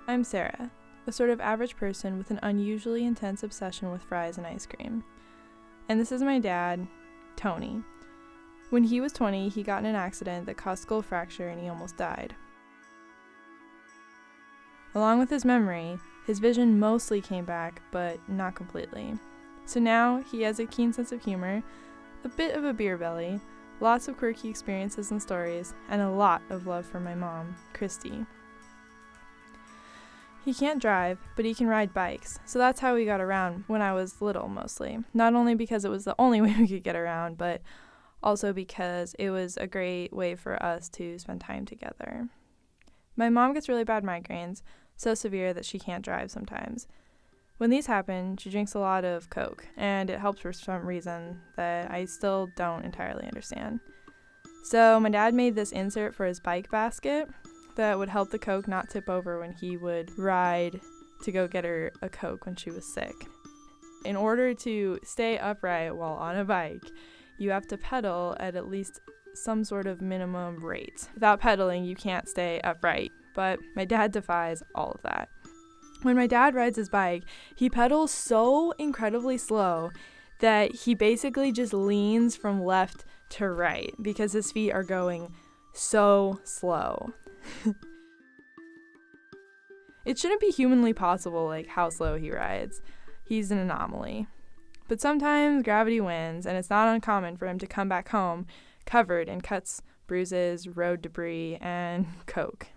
I'm Sarah, a sort of average person with an unusually intense obsession with fries and ice cream. And this is my dad, Tony. When he was 20, he got in an accident that caused skull fracture and he almost died. Along with his memory, his vision mostly came back, but not completely. So now he has a keen sense of humor, a bit of a beer belly, lots of quirky experiences and stories, and a lot of love for my mom, Christy. He can't drive, but he can ride bikes, so that's how we got around when I was little mostly. Not only because it was the only way we could get around, but also because it was a great way for us to spend time together. My mom gets really bad migraines, so severe that she can't drive sometimes. When these happen, she drinks a lot of Coke, and it helps for some reason that I still don't entirely understand. So my dad made this insert for his bike basket that would help the Coke not tip over when he would ride to go get her a Coke when she was sick. In order to stay upright while on a bike, you have to pedal at least some sort of minimum rate. Without pedaling, you can't stay upright, but my dad defies all of that. When my dad rides his bike, he pedals so incredibly slow that he basically just leans from left to right because his feet are going so slow. It shouldn't be humanly possible, like how slow he rides. He's an anomaly. But sometimes gravity wins, and it's not uncommon for him to come back home covered in cuts, bruises, road debris, and Coke.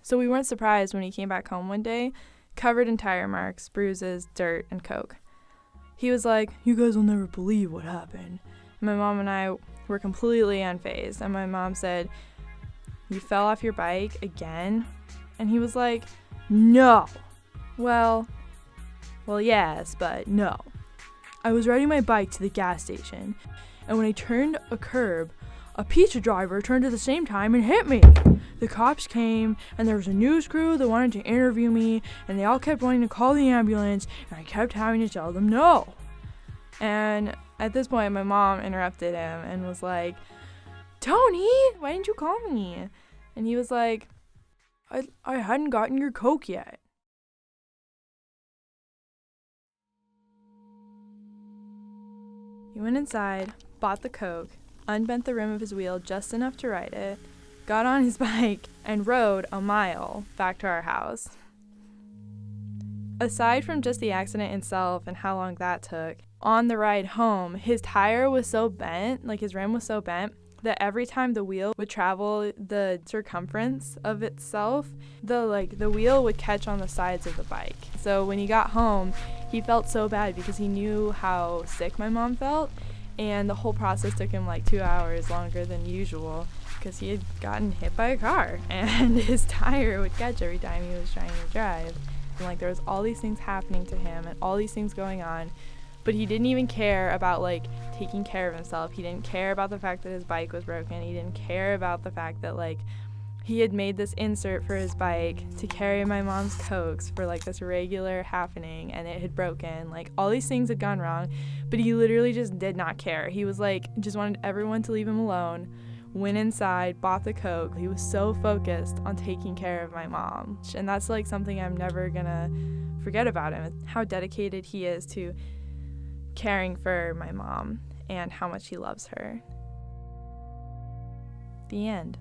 So we weren't surprised when he came back home one day, covered in tire marks, bruises, dirt, and Coke. He was like, "You guys will never believe what happened." And my mom and I were completely unfazed, and my mom said, "You fell off your bike again?" And he was like, "No." Well, yes, but no. I was riding my bike to the gas station, and when I turned a curb, a pizza driver turned at the same time and hit me. The cops came, and there was a news crew that wanted to interview me, and they all kept wanting to call the ambulance, and I kept having to tell them no. And at this point, my mom interrupted him and was like, "Tony, why didn't you call me?" And he was like, I hadn't gotten your Coke yet." He went inside, bought the Coke, unbent the rim of his wheel just enough to ride it, got on his bike, and rode a mile back to our house. Aside from just the accident itself and how long that took, on the ride home, his tire was so bent, like his rim was so bent, that every time the wheel would travel the circumference of itself, the wheel would catch on the sides of the bike. So when he got home, he felt so bad because he knew how sick my mom felt, and the whole process took him like 2 hours longer than usual because he had gotten hit by a car and his tire would catch every time he was trying to drive. And like there was all these things happening to him and all these things going on, but he didn't even care about like taking care of himself. He didn't care about the fact that his bike was broken. He didn't care about the fact that like he had made this insert for his bike to carry my mom's Cokes for like this regular happening, and it had broken. Like all these things had gone wrong, but he literally just did not care. He was like, just wanted everyone to leave him alone, went inside, bought the Coke. He was so focused on taking care of my mom. And that's like something I'm never gonna forget about him, how dedicated he is to caring for my mom and how much he loves her. The end.